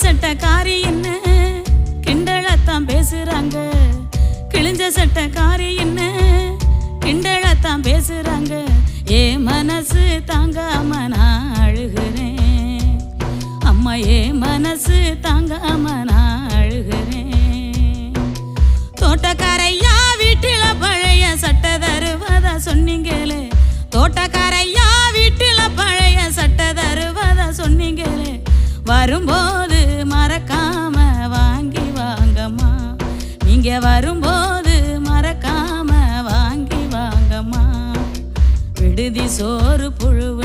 சட்டக்காரி என்ன கிண்டலத்தான் பேசுறாங்க, கிழிஞ்ச சட்டக்காரி என்ன கிண்டலத்தான் பேசுறாங்க. ஏ மனசு தாங்காம நான் அழுகிறேன் அம்மா, ஏ மனசு தாங்காம நான் அழுகிறேன். தோட்டக்காரையா வீட்டில பழைய சட்டை தருவதா சொன்னீங்களே, தோட்டக்காரையா வீட்டில பழைய சட்டை தருவதா சொன்னீங்களே, வரும்போது மறக்காம வாங்கி வாங்கம்மா, நீங்க வரும்போது மறக்காம வாங்கி வாங்கம்மா. விடுதி சோறு புழுவு